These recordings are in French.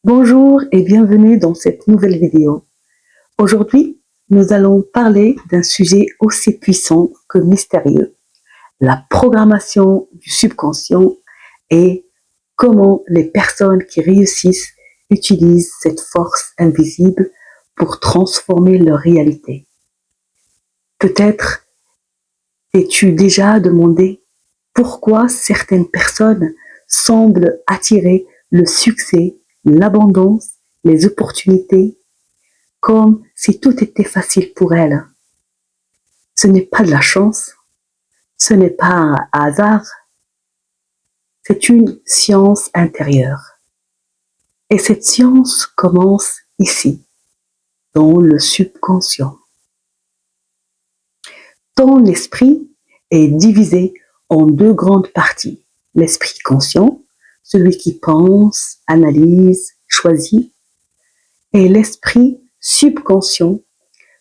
Bonjour et bienvenue dans cette nouvelle vidéo. Aujourd'hui, nous allons parler d'un sujet aussi puissant que mystérieux, la programmation du subconscient et comment les personnes qui réussissent utilisent cette force invisible pour transformer leur réalité. Peut-être t'es-tu déjà demandé pourquoi certaines personnes semblent attirer le succès, l'abondance, les opportunités, comme si tout était facile pour elles. Ce n'est pas de la chance, ce n'est pas un hasard, c'est une science intérieure. Et cette science commence ici, dans le subconscient. Ton esprit est divisé en deux grandes parties. L'esprit conscient, celui qui pense, analyse, choisit, et l'esprit subconscient,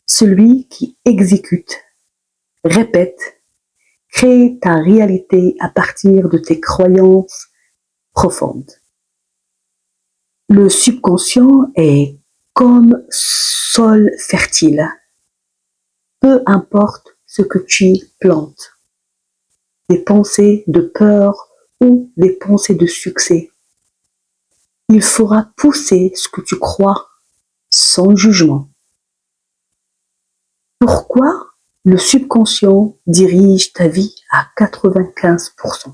celui qui exécute, répète, crée ta réalité à partir de tes croyances profondes. Le subconscient est comme sol fertile. Peu importe ce que tu plantes, des pensées de peur ou des pensées de succès. Il fera pousser ce que tu crois sans jugement. Pourquoi le subconscient dirige ta vie à 95%?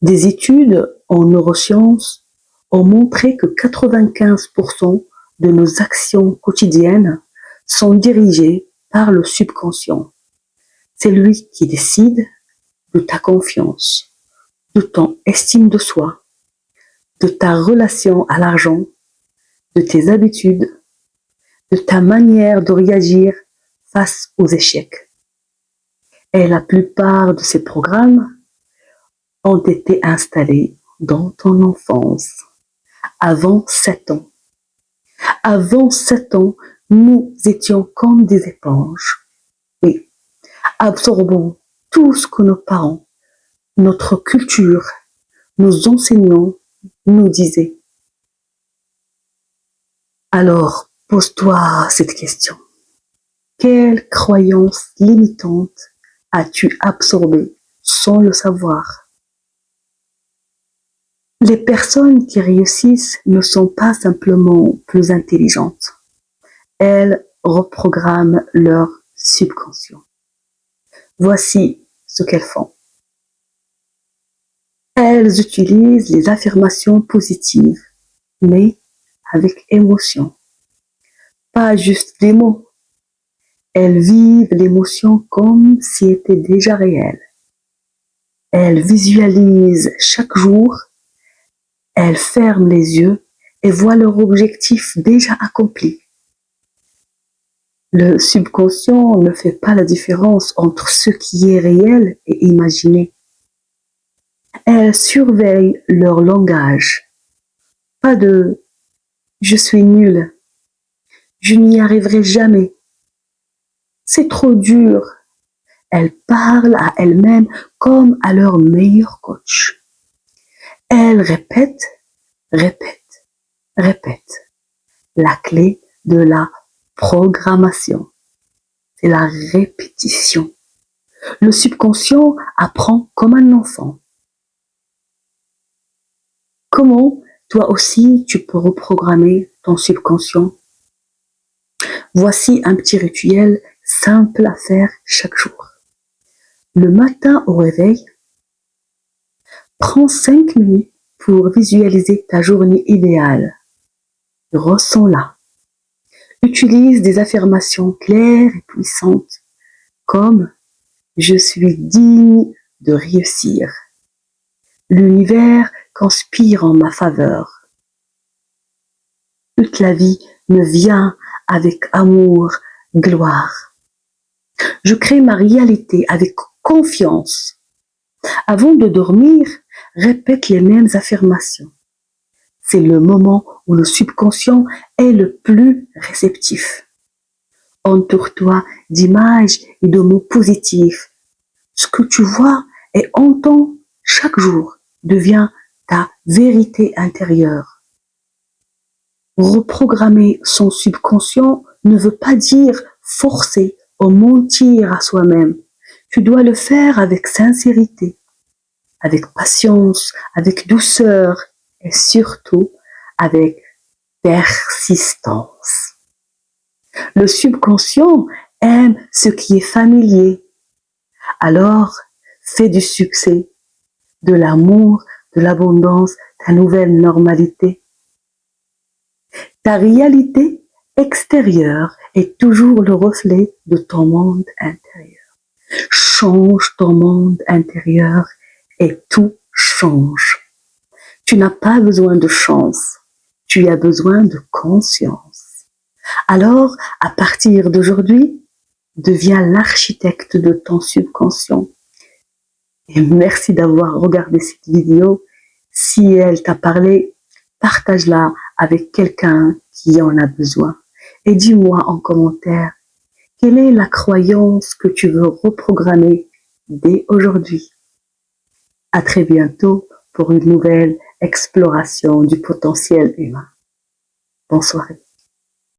Des études en neurosciences ont montré que 95% de nos actions quotidiennes sont dirigées par le subconscient. C'est lui qui décide de ta confiance, de ton estime de soi, de ta relation à l'argent, de tes habitudes, de ta manière de réagir face aux échecs. Et la plupart de ces programmes ont été installés dans ton enfance, avant 7 ans. Avant 7 ans, nous étions comme des éponges et absorbons tout ce que nos parents, notre culture, nos enseignants nous disaient. Alors, pose-toi cette question. Quelle croyance limitante as-tu absorbée sans le savoir? Les personnes qui réussissent ne sont pas simplement plus intelligentes. Elles reprogramment leur subconscient. Voici ce qu'elles font. Elles utilisent les affirmations positives, mais avec émotion. Pas juste des mots. Elles vivent l'émotion comme si elle était déjà réelle. Elles visualisent chaque jour. Elles ferment les yeux et voient leur objectif déjà accompli. Le subconscient ne fait pas la différence entre ce qui est réel et imaginé. Elles surveillent leur langage. Pas de « je suis nulle »,« je n'y arriverai jamais »,« c'est trop dur ». Elles parlent à elles-mêmes comme à leur meilleur coach. Elles répètent, répètent, répètent. La clé de la programmation, c'est la répétition. Le subconscient apprend comme un enfant. Comment toi aussi tu peux reprogrammer ton subconscient? Voici un petit rituel simple à faire chaque jour. Le matin au réveil, prends 5 minutes pour visualiser ta journée idéale. Ressens-la. Utilise des affirmations claires et puissantes comme « Je suis digne de réussir ». L'univers conspire en ma faveur. Toute la vie me vient avec amour, gloire. Je crée ma réalité avec confiance. Avant de dormir, répète les mêmes affirmations. C'est le moment où le subconscient est le plus réceptif. Entoure-toi d'images et de mots positifs. Ce que tu vois et entends chaque jour devient ta vérité intérieure. Reprogrammer son subconscient ne veut pas dire forcer ou mentir à soi-même. Tu dois le faire avec sincérité, avec patience, avec douceur et surtout avec persistance. Le subconscient aime ce qui est familier. Alors, fais du succès, de l'amour, de l'abondance, ta nouvelle normalité. Ta réalité extérieure est toujours le reflet de ton monde intérieur. Change ton monde intérieur et tout change. Tu n'as pas besoin de chance, tu as besoin de conscience. Alors, à partir d'aujourd'hui, deviens l'architecte de ton subconscient. Et merci d'avoir regardé cette vidéo. Si elle t'a parlé, partage-la avec quelqu'un qui en a besoin. Et dis-moi en commentaire, quelle est la croyance que tu veux reprogrammer dès aujourd'hui? À très bientôt pour une nouvelle exploration du potentiel humain. Bonne soirée.